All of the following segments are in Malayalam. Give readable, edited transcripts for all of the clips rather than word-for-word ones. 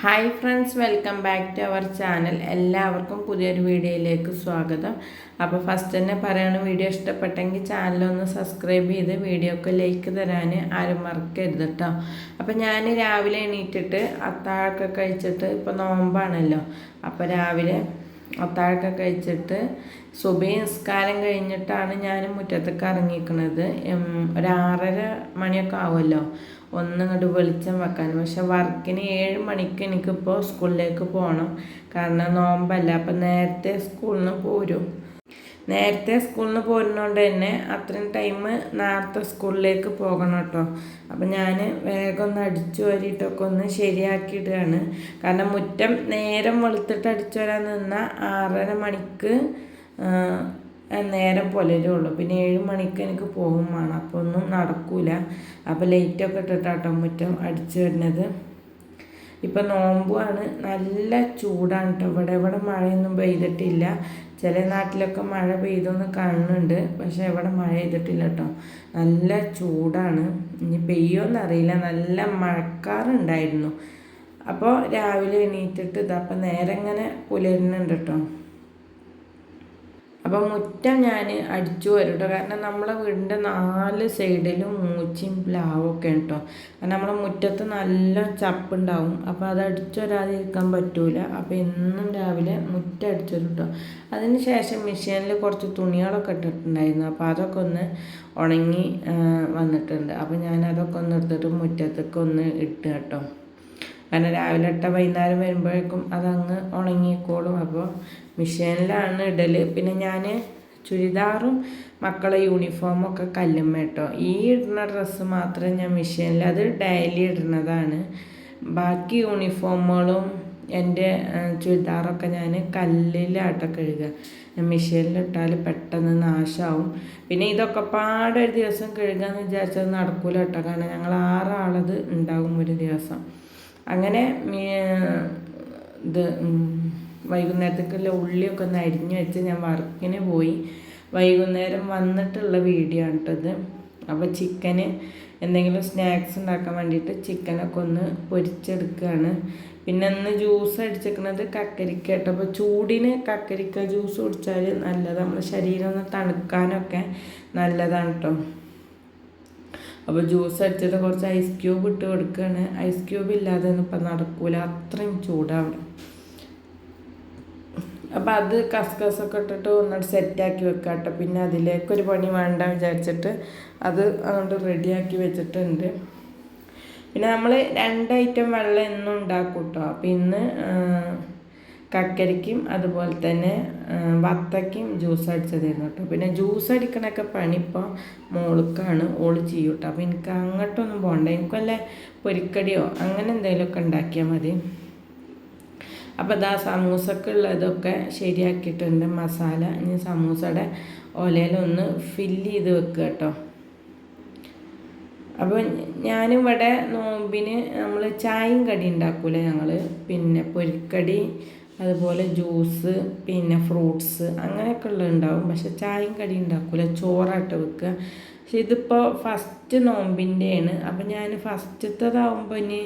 Hi friends, welcome back to our channel. എല്ലാവർക്കും പുതിയൊരു വീഡിയോയിലേക്ക് സ്വാഗതം. അപ്പോൾ ഫസ്റ്റ് തന്നെ പറയണ, വീഡിയോ ഇഷ്ടപ്പെട്ടെങ്കിൽ ചാനലൊന്ന് സബ്സ്ക്രൈബ് ചെയ്ത് വീഡിയോക്ക് ലൈക്ക് തരാൻ ആരും മറക്കരുത് കേട്ടോ. അപ്പോൾ ഞാൻ രാവിലെ എണീറ്റിട്ട് അത്താഴമൊക്കെ കഴിച്ചിട്ട്, ഇപ്പോൾ നോമ്പാണല്ലോ, അപ്പോൾ രാവിലെ അത്താഴമൊക്കെ കഴിച്ചിട്ട് സുബഹി നിസ്കാരം കഴിഞ്ഞിട്ടാണ് ഞാൻ മുറ്റത്തേക്ക് ഇറങ്ങിയിരിക്കുന്നത്. ഒരു 6:30 മണിയൊക്കെ ആവുമല്ലോ ഒന്നിങ്ങോട്ട് വെളിച്ചം വെക്കാൻ. പക്ഷെ വർക്കിന് 7 മണിക്ക് എനിക്കിപ്പോൾ സ്കൂളിലേക്ക് പോകണം, കാരണം നോമ്പല്ല. അപ്പം നേരത്തെ സ്കൂളിൽ നിന്ന് പോരും. നേരത്തെ സ്കൂളിൽ നിന്ന് പോരുന്നതുകൊണ്ട് തന്നെ അത്രയും ടൈം നേരത്തെ സ്കൂളിലേക്ക് പോകണം കേട്ടോ. അപ്പം ഞാൻ വേഗം ഒന്ന് അടിച്ചു വരിയിട്ടൊക്കെ ഒന്ന് ശരിയാക്കിയിടുകയാണ്. കാരണം മുറ്റം നേരം വെളുത്തിട്ട് അടിച്ചു വരാൻ നിന്നാൽ 6:30 മണിക്ക് നേരം പുലരുള്ളൂ. പിന്നെ 7 മണിക്ക് എനിക്ക് പോകും വേണം, അപ്പോൾ ഒന്നും നടക്കൂല. അപ്പോൾ ലൈറ്റൊക്കെ ഇട്ടിട്ടാട്ടോ മുറ്റം അടിച്ചു വരുന്നത്. ഇപ്പം നോമ്പുമാണ്, നല്ല ചൂടാണ് കേട്ടോ. ഇവിടെ മഴയൊന്നും പെയ്തിട്ടില്ല. ചില നാട്ടിലൊക്കെ മഴ പെയ്തൊന്ന് കാണുന്നുണ്ട്, പക്ഷേ ഇവിടെ മഴ ചെയ്തിട്ടില്ല കേട്ടോ. നല്ല ചൂടാണ്. ഇനി പെയ്യോന്നറിയില്ല, നല്ല മഴക്കാറുണ്ടായിരുന്നു. അപ്പോൾ രാവിലെ എണീറ്റിട്ട് ഇതപ്പം നേരെ ഇങ്ങനെ പുലരുന്നുണ്ട് കേട്ടോ. അപ്പം മുറ്റം ഞാൻ അടിച്ചു വരും കേട്ടോ. കാരണം നമ്മളെ വീടിൻ്റെ 4 സൈഡിലും മൂച്ചിയും പ്ലാവൊക്കെ കേട്ടോ. കാരണം നമ്മളെ മുറ്റത്ത് നല്ല ചപ്പുണ്ടാവും, അപ്പോൾ അത് അടിച്ചു വരാതിരിക്കാൻ പറ്റൂല. അപ്പോൾ എന്നും രാവിലെ മുറ്റം അടിച്ചു വരും കേട്ടോ. അതിന് ശേഷം മെഷീനിൽ കുറച്ച് തുണികളൊക്കെ ഇട്ടിട്ടുണ്ടായിരുന്നു, അപ്പോൾ അതൊക്കെ ഒന്ന് ഉണങ്ങി വന്നിട്ടുണ്ട്. അപ്പോൾ ഞാൻ അതൊക്കെ ഒന്ന് എടുത്തിട്ട് മുറ്റത്തേക്ക് ഒന്ന് ഇട്ട് കേട്ടോ. കാരണം രാവിലെ ഇട്ട വൈകുന്നേരം വരുമ്പോഴേക്കും അതങ്ങ് ഉണങ്ങിക്കോളും. അപ്പോൾ മെഷീനിലാണ് ഇടൽ. പിന്നെ ഞാൻ ചുരിദാറും മക്കളെ യൂണിഫോമൊക്കെ കല്ലുമ്മ കേട്ടോ. ഈ ഇടുന്ന ഡ്രസ്സ് മാത്രമേ ഞാൻ മെഷീനിൽ, അത് ഡെയിലി ഇടുന്നതാണ്. ബാക്കി യൂണിഫോമുകളും എൻ്റെ ചുരിദാറൊക്കെ ഞാൻ കല്ലിലാട്ടോ കഴുകുക. മെഷീനിലിട്ടാൽ പെട്ടെന്ന് നാശമാവും. പിന്നെ ഇതൊക്കെ പാടൊരു ദിവസം കഴുകാമെന്ന് വിചാരിച്ചത് നടക്കൂല കേട്ടോ. കാരണം ഞങ്ങൾ 6 ആളത് ഉണ്ടാകും ഒരു ദിവസം. അങ്ങനെ ഇത് വൈകുന്നേരത്തേക്കുള്ള ഉള്ളിയൊക്കെ ഒന്ന് അരിഞ്ഞു വെച്ച് ഞാൻ വർക്കിന് പോയി. വൈകുന്നേരം വന്നിട്ടുള്ള വീഡിയോ ആണ് കേട്ടത്. അപ്പോൾ ചിക്കന് എന്തെങ്കിലും സ്നാക്സ് ഉണ്ടാക്കാൻ വേണ്ടിയിട്ട് ചിക്കനൊക്കെ ഒന്ന് പൊരിച്ചെടുക്കുകയാണ്. പിന്നെ ഇന്ന് ജ്യൂസ് അടിച്ചേക്കുന്നത് കക്കരിക്ക കേട്ടോ. അപ്പോൾ ചൂടിന് കക്കരിക്ക ജ്യൂസ് കുടിച്ചാൽ നല്ലതാണ്, നമ്മുടെ ശരീരം ഒന്ന് തണുക്കാനൊക്കെ നല്ലതാണ് കേട്ടോ. അപ്പോൾ ജ്യൂസ് അടിച്ചിട്ട് കുറച്ച് ഐസ് ക്യൂബ് ഇട്ട് കൊടുക്കുകയാണ്. ഐസ് ക്യൂബ് ഇല്ലാതെ ഒന്നും ഇപ്പം നടക്കൂല, അത്രയും ചൂടാണ്. അപ്പോൾ അത് കസ്കസൊക്കെ ഇട്ടിട്ട് ഒന്നിട്ട് സെറ്റാക്കി വെക്കുക കേട്ടോ. പിന്നെ അതിലേക്കൊരു പണി വേണ്ട വിചാരിച്ചിട്ട് അത് അങ്ങോട്ട് റെഡിയാക്കി വെച്ചിട്ടുണ്ട്. പിന്നെ നമ്മൾ 2 ഐറ്റം വെള്ളം എന്നും ഉണ്ടാക്കും കേട്ടോ. അപ്പോൾ ഇന്ന് കക്കരിക്കും അതുപോലെ തന്നെ വത്തയ്ക്കും ജ്യൂസ് അടിച്ചതായിരുന്നു കേട്ടോ. പിന്നെ ജ്യൂസ് അടിക്കണൊക്കെ പണി ഇപ്പോൾ മോൾക്കാണ്, ഓള് ചെയ്യും കേട്ടോ. അപ്പോൾ എനിക്ക് അങ്ങോട്ടൊന്നും പോകണ്ട, എനിക്ക് വല്ല പൊരിക്കടിയോ അങ്ങനെ എന്തെങ്കിലുമൊക്കെ ഉണ്ടാക്കിയാൽ മതി. അപ്പോൾ ഇതാ സമൂസക്കുള്ളതൊക്കെ ശരിയാക്കിയിട്ടുണ്ട് മസാല. ഇനി സമൂസയുടെ ഒലയിലൊന്ന് ഫില്ല് ചെയ്ത് വെക്കുക കേട്ടോ. അപ്പോൾ ഞാനിവിടെ നോമ്പിന് നമ്മൾ ചായയും കടി ഉണ്ടാക്കൂല ഞങ്ങൾ. പിന്നെ പൊരിക്കടി അതുപോലെ ജ്യൂസ് പിന്നെ ഫ്രൂട്ട്സ് അങ്ങനെയൊക്കെ ഉള്ളതുണ്ടാവും. പക്ഷെ ചായയും കടി ഉണ്ടാക്കൂല, ചോറായിട്ട് വെക്കുക. പക്ഷെ ഇതിപ്പോൾ ഫസ്റ്റ് നോമ്പിൻ്റെയാണ്. അപ്പം ഞാൻ ഫസ്റ്റത്തേതാവുമ്പോൾ ഇനി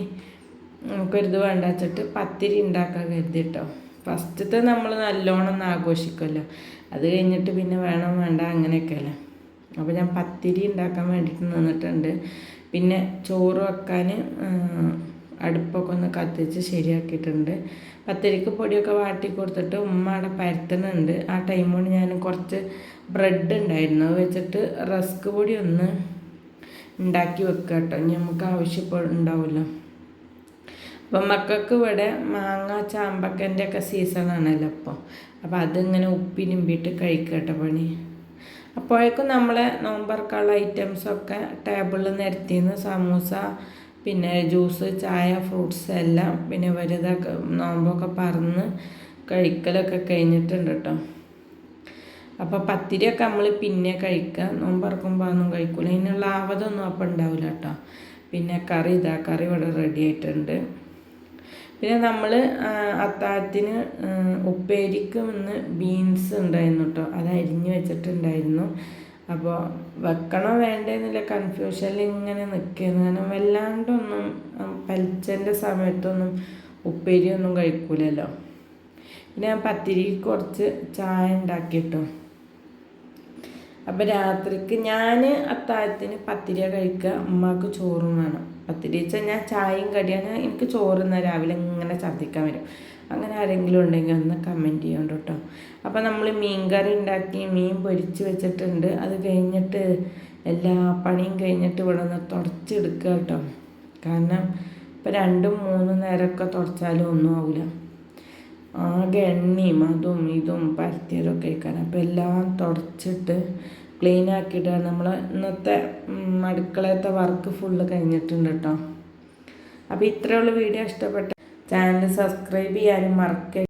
നമുക്കൊരിത് വേണ്ട വെച്ചിട്ട് പത്തിരി ഉണ്ടാക്കാൻ കരുതി കേട്ടോ. ഫസ്റ്റത്തെ നമ്മൾ നല്ലോണം ഒന്ന് ആഘോഷിക്കുമല്ലോ, അത് കഴിഞ്ഞിട്ട് പിന്നെ വേണം വേണ്ട അങ്ങനെയൊക്കെ അല്ലേ. അപ്പോൾ ഞാൻ പത്തിരി ഉണ്ടാക്കാൻ വേണ്ടിയിട്ട് നിന്നിട്ടുണ്ട്. പിന്നെ ചോറ് വെക്കാൻ അടുപ്പൊക്കെ ഒന്ന് കത്തിച്ച് ശരിയാക്കിയിട്ടുണ്ട്. പത്തിരിക്ക് പൊടിയൊക്കെ വാട്ടി കൊടുത്തിട്ട് ഉമ്മ അവിടെ പരത്തുന്നുണ്ട്. ആ ടൈം കൊണ്ട് ഞാൻ കുറച്ച് ബ്രെഡ് ഉണ്ടായിരുന്നു, അത് വെച്ചിട്ട് റസ്ക് പൊടി ഒന്ന് ഉണ്ടാക്കി വെക്കുക കേട്ടോ. ഇനി നമുക്ക് ആവശ്യപ്പെടുണ്ടാവുമല്ലോ. അപ്പം മക്കൾക്ക് ഇവിടെ മാങ്ങ ചാമ്പക്കൻ്റെ ഒക്കെ സീസണാണല്ലോ അപ്പോൾ. അപ്പോൾ അതിങ്ങനെ ഉപ്പിനുമ്പിയിട്ട് കഴിക്കട്ടെ പണി. അപ്പോഴേക്കും നമ്മളെ നോമ്പറക്കാനുള്ള ഐറ്റംസൊക്കെ ടേബിളിൽ നിരത്തിന്ന് സമൂസ പിന്നെ ജ്യൂസ് ചായ ഫ്രൂട്ട്സ് എല്ലാം പിന്നെ വലുതൊക്കെ നോമ്പൊക്കെ പറന്ന് കഴിക്കലൊക്കെ കഴിഞ്ഞിട്ടുണ്ട് കേട്ടോ. അപ്പോൾ പത്തിരിയൊക്കെ നമ്മൾ പിന്നെ കഴിക്കുക, നോമ്പറക്കുമ്പോൾ ഒന്നും കഴിക്കില്ല. അതിനുള്ള ആവതൊന്നും അപ്പം ഉണ്ടാവില്ല കേട്ടോ. പിന്നെ കറി ഇവിടെ റെഡി ആയിട്ടുണ്ട്. പിന്നെ നമ്മൾ അത്താഴത്തിന് ഉപ്പേരിക്ക് ഇന്ന് ബീൻസ് ഉണ്ടായിരുന്നു കേട്ടോ, അത് അരിഞ്ഞ് വെച്ചിട്ടുണ്ടായിരുന്നു. അപ്പോൾ വെക്കണോ വേണ്ടെന്നുള്ള കൺഫ്യൂഷനിൽ ഇങ്ങനെ നിൽക്കുന്നു. കാരണം വല്ലാണ്ടൊന്നും പലിച്ചൻ്റെ സമയത്തൊന്നും ഉപ്പേരിയൊന്നും കഴിക്കൂലല്ലോ. പിന്നെ ഞാൻ പത്തിരിക്ക് കുറച്ച് ചായ ഉണ്ടാക്കിയിട്ടു. അപ്പോൾ രാത്രിക്ക് ഞാൻ അത്താഴത്തിന് പത്തിരിയ കഴിക്കുക, ഉമ്മാക്ക് ചോറും വേണം. പത്തിരി വെച്ചാൽ ഞാൻ ചായയും കടിയാണ്, എനിക്ക് ചോറുന്ന രാവിലെ ഇങ്ങനെ ഛർദ്ദിക്കാൻ വരും. അങ്ങനെ ആരെങ്കിലും ഉണ്ടെങ്കിൽ ഒന്ന് കമൻറ്റ് ചെയ്യണ്ട കേട്ടോ. അപ്പോൾ നമ്മൾ മീൻ കറി ഉണ്ടാക്കി, മീൻ പൊരിച്ച് വെച്ചിട്ടുണ്ട്. അത് കഴിഞ്ഞിട്ട് എല്ലാ പണിയും കഴിഞ്ഞിട്ട് ഇവിടെ നിന്ന് തുടച്ചെടുക്കുക കേട്ടോ. കാരണം ഇപ്പോൾ 2-3 നേരമൊക്കെ തുടച്ചാലും ഒന്നും ആവില്ല. ആകെ എണ്ണയും അതും ഇതും പരത്തിയതൊക്കെ കഴിക്കാൻ. അപ്പോൾ എല്ലാം തുടച്ചിട്ട് ക്ലീൻ ആക്കിയിട്ടാണ് നമ്മൾ ഇന്നത്തെ അടുക്കളത്തെ വർക്ക് ഫുള്ള് കഴിഞ്ഞിട്ടുണ്ട് കേട്ടോ. അപ്പോൾ ഇത്രയുള്ള വീഡിയോ ഇഷ്ടപ്പെട്ട ചാനൽ സബ്സ്ക്രൈബ് ചെയ്യാനും മറക്കരുത്.